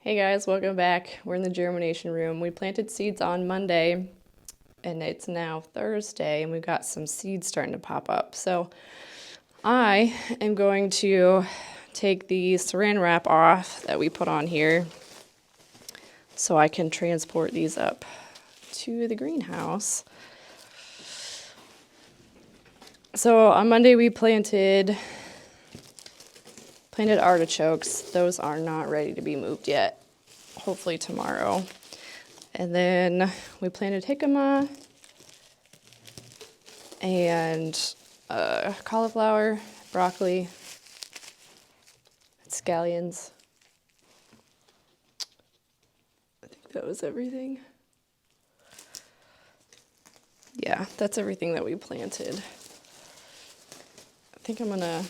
Hey guys, welcome back. We're in the germination room. We planted seeds on Monday and it's now Thursday and we've got some seeds starting to pop up. So I am going to take the saran wrap off that we put on here so I can transport these up to the greenhouse. So on Monday we planted artichokes. Those are not ready to be moved yet. Hopefully tomorrow. And then we planted jicama and cauliflower, broccoli, scallions. I think that was everything. Yeah, that's everything that we planted. I think I'm gonna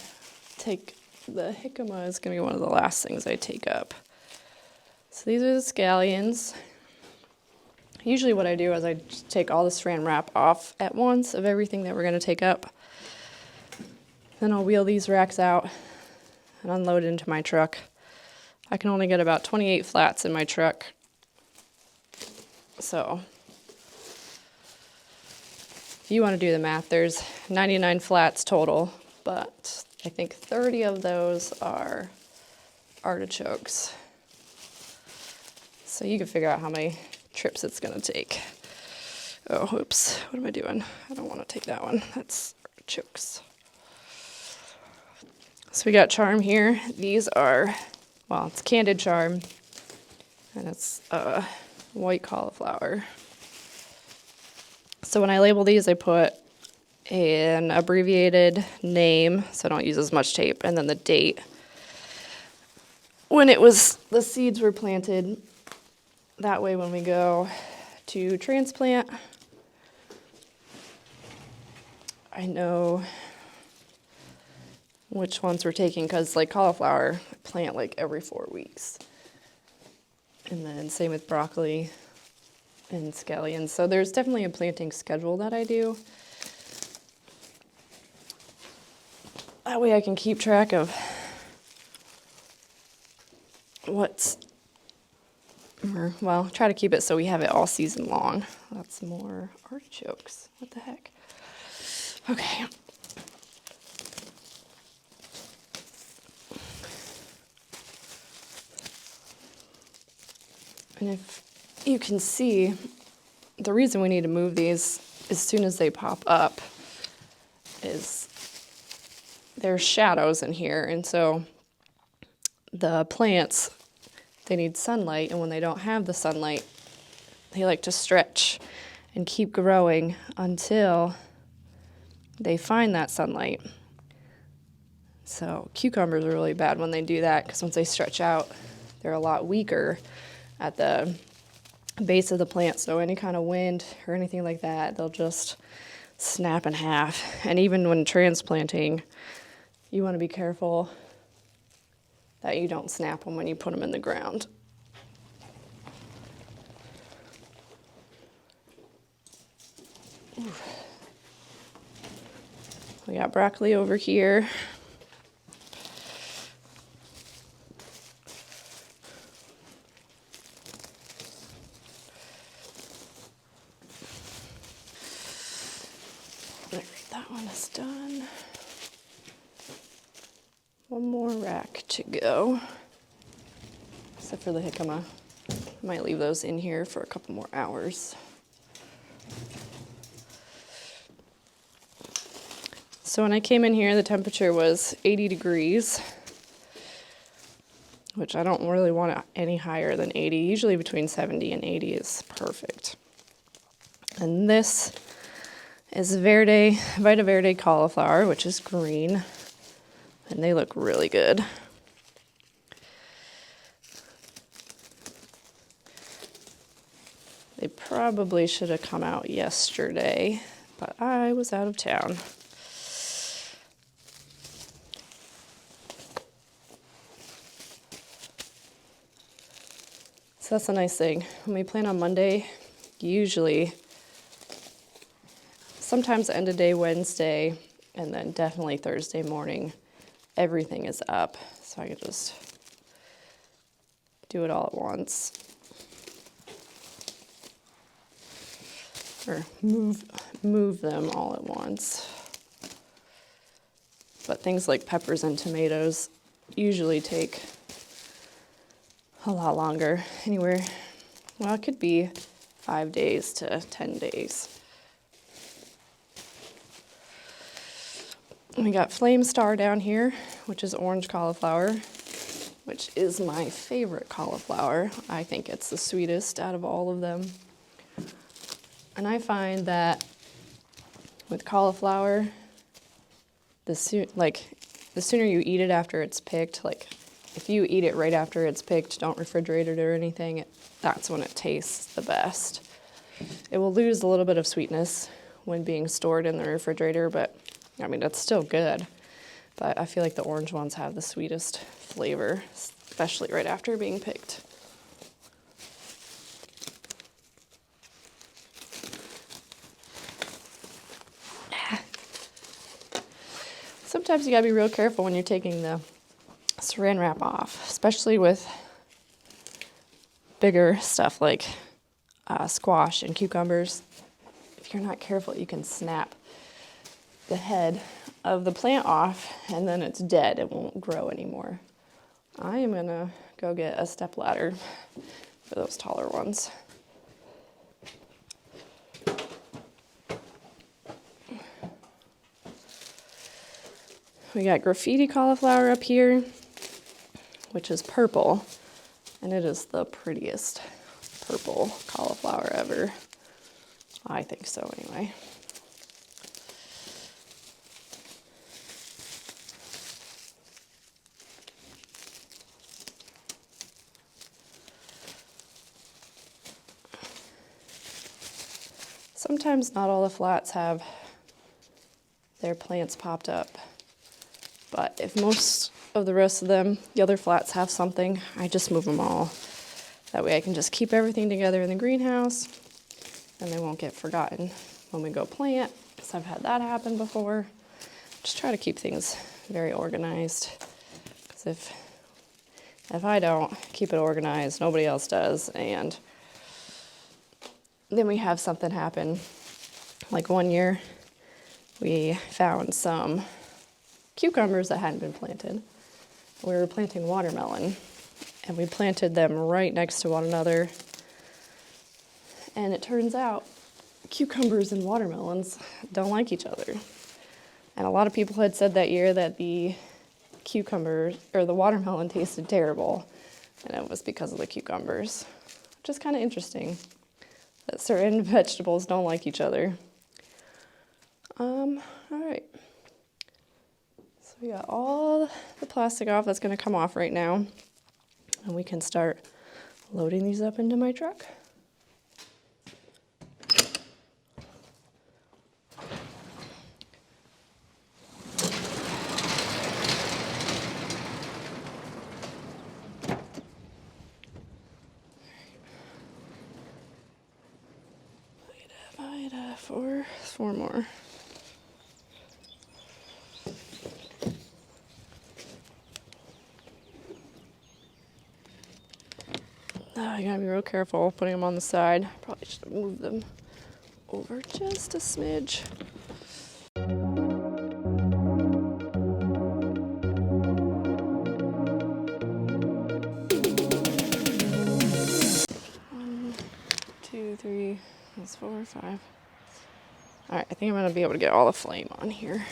take the jicama is gonna be one of the last things I take up. So these are the scallions. Usually what I do is I just take all the saran wrap off at once of everything that we're gonna take up. Then I'll wheel these racks out and unload it into my truck. I can only get about 28 flats in my truck. So if you wanna do the math, there's 99 flats total, but I think 30 of those are artichokes. So you can figure out how many trips it's gonna take. Oh, whoops, what am I doing? I don't wanna take that one. That's artichokes. So we got charm here. These are, well, it's candied charm, and it's white cauliflower. So when I label these, I put an abbreviated name, so I don't use as much tape, and then the date when the seeds were planted. That way when we go to transplant, I know which ones we're taking, because like cauliflower, I plant like every 4 weeks. And then same with broccoli and scallions. So there's definitely a planting schedule that I do. That way I can keep track of well, try to keep it so we have it all season long. That's more artichokes. What the heck? Okay. And if you can see, the reason we need to move these as soon as they pop up is there's shadows in here, and so the plants, they need sunlight, and when they don't have the sunlight, they like to stretch and keep growing until they find that sunlight. So cucumbers are really bad when they do that, because once they stretch out, they're a lot weaker at the base of the plant, so any kind of wind or anything like that, they'll just snap in half. And even when transplanting, you want to be careful that you don't snap them when you put them in the ground. Ooh. We got broccoli over here. All right, that one is done. One more rack to go, except for the jicama. I might leave those in here for a couple more hours. So when I came in here, the temperature was 80 degrees, which I don't really want it any higher than 80. Usually between 70 and 80 is perfect. And this is Vita Verde cauliflower, which is green. And they look really good. They probably should have come out yesterday, but I was out of town. So that's a nice thing. When we plant on Monday, usually, sometimes end of day Wednesday, and then definitely Thursday morning, everything is up. So I can just do it all at once. Or move them all at once. But things like peppers and tomatoes usually take a lot longer. Anywhere, well, it could be 5 days to 10 days. We got Flame Star down here, which is orange cauliflower, which is my favorite cauliflower. I think it's the sweetest out of all of them. And I find that with cauliflower, the sooner you eat it after it's picked, like if you eat it right after it's picked, don't refrigerate it or anything, that's when it tastes the best. It will lose a little bit of sweetness when being stored in the refrigerator, but I mean, it's still good. But I feel like the orange ones have the sweetest flavor, especially right after being picked. Sometimes you gotta be real careful when you're taking the saran wrap off, especially with bigger stuff like squash and cucumbers. If you're not careful, you can snap the head of the plant off and then it's dead. It won't grow anymore. I am gonna go get a step ladder for those taller ones. We got graffiti cauliflower up here, which is purple, and it is the prettiest purple cauliflower ever. I think so anyway. Sometimes not all the flats have their plants popped up, but if most of the rest of them, the other flats have something, I just move them all. That way I can just keep everything together in the greenhouse and they won't get forgotten when we go plant, because I've had that happen before. Just try to keep things very organized, because if I don't keep it organized, nobody else does, and then we have something happen. Like one year, we found some cucumbers that hadn't been planted. We were planting watermelon, and we planted them right next to one another. And it turns out cucumbers and watermelons don't like each other. And a lot of people had said that year that the cucumbers or the watermelon tasted terrible, and it was because of the cucumbers, which is kind of interesting that certain vegetables don't like each other. All right. So we got all the plastic off. That's going to come off right now, and we can start loading these up into my truck. Four more. Oh, you gotta be real careful putting them on the side. Probably should move them over just a smidge. 1, 2, 3, that's 4, 5. All right, I think I'm gonna be able to get all the flame on here.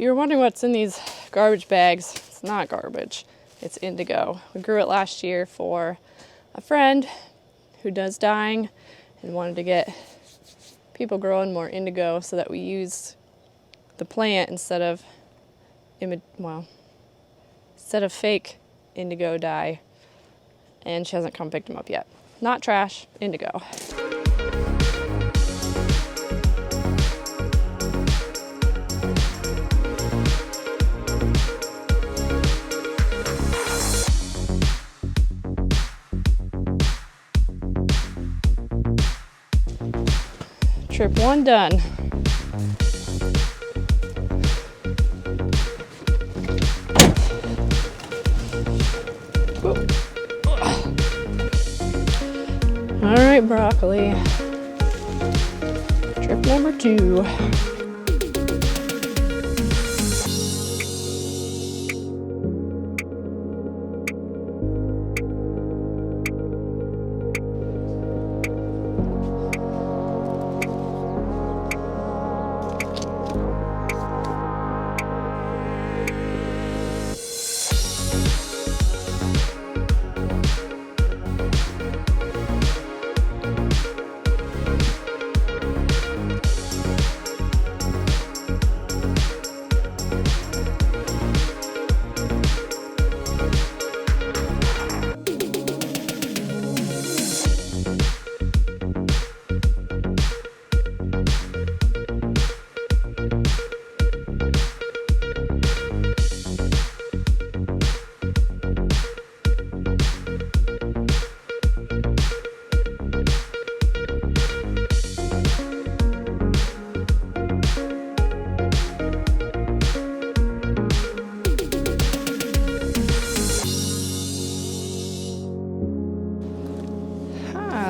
you're wondering what's in these garbage bags, it's not garbage. It's indigo. We grew it last year for a friend who does dyeing and wanted to get people growing more indigo so that we use the plant instead of fake indigo dye. And she hasn't come pick them up yet. Not trash, indigo. Trip 1 done. All right, broccoli. Trip number 2.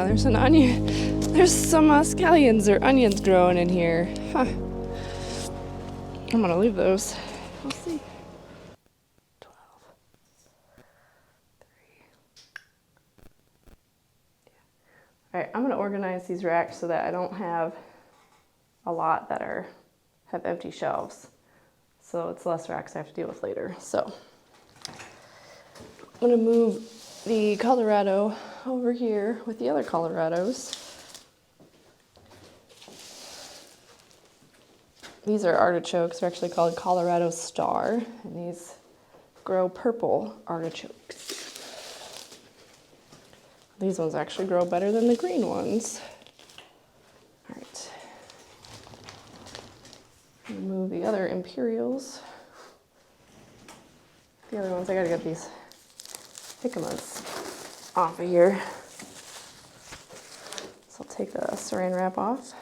There's an onion. There's some scallions or onions growing in here. Huh. I'm gonna leave those. We'll see. 12. 3. Yeah. Alright, I'm gonna organize these racks so that I don't have a lot that have empty shelves. So it's less racks I have to deal with later. So I'm gonna move the Colorado over here with the other Colorados. These are artichokes. They're actually called Colorado Star, and these grow purple artichokes. These ones actually grow better than the green ones. All right. Move the other Imperials. The other ones, I gotta get these jicamas off of here. So I'll take the saran wrap off.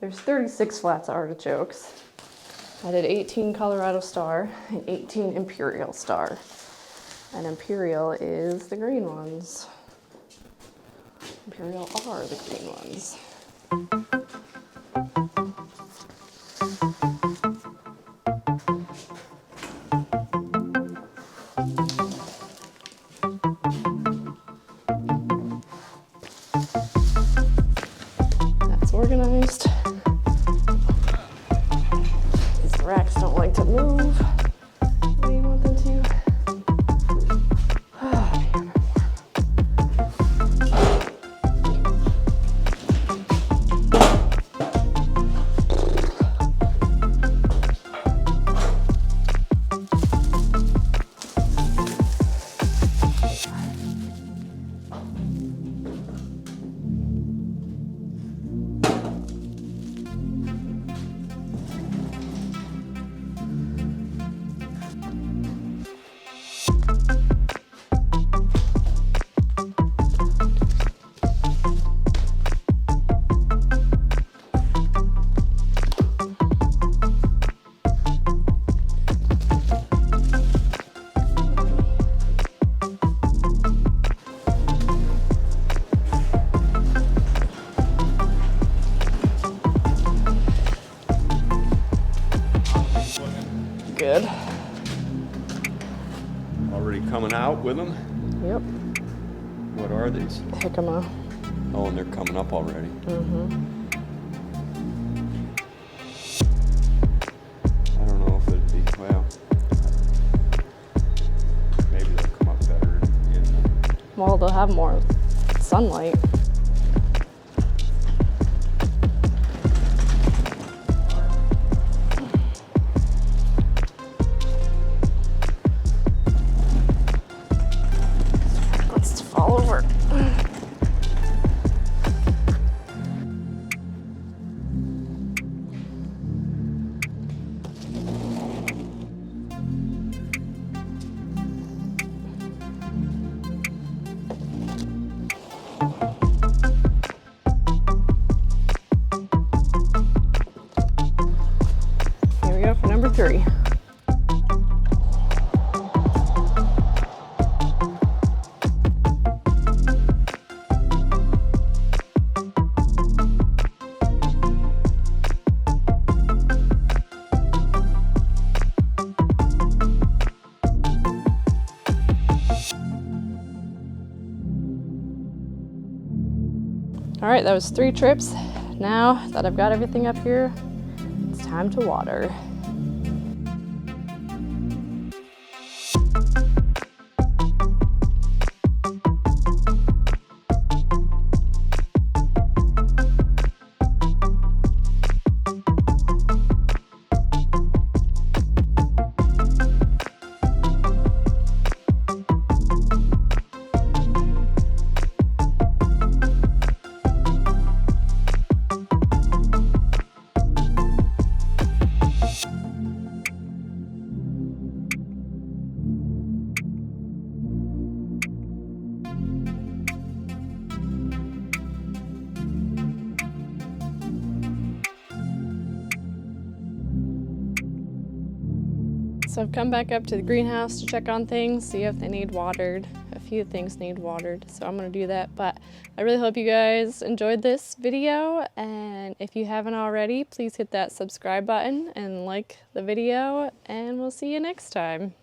There's 36 flats of artichokes. I did 18 Colorado Star and 18 Imperial Star. And Imperial is the green ones. Imperial are the green ones. That's organized. These racks don't like to move the way you want them to. Good. Already coming out with them? Yep. What are these? Jicama. Oh, and they're coming up already. I don't know if it'd be, well, maybe they'll come up better Well, they'll have more sunlight. Let's fall over. Here we go for number 3. All right, that was 3 trips. Now that I've got everything up here, it's time to water. So I've come back up to the greenhouse to check on things, see if they need watered. A few things need watered, so I'm gonna do that. But I really hope you guys enjoyed this video, and if you haven't already, please hit that subscribe button and like the video, and we'll see you next time.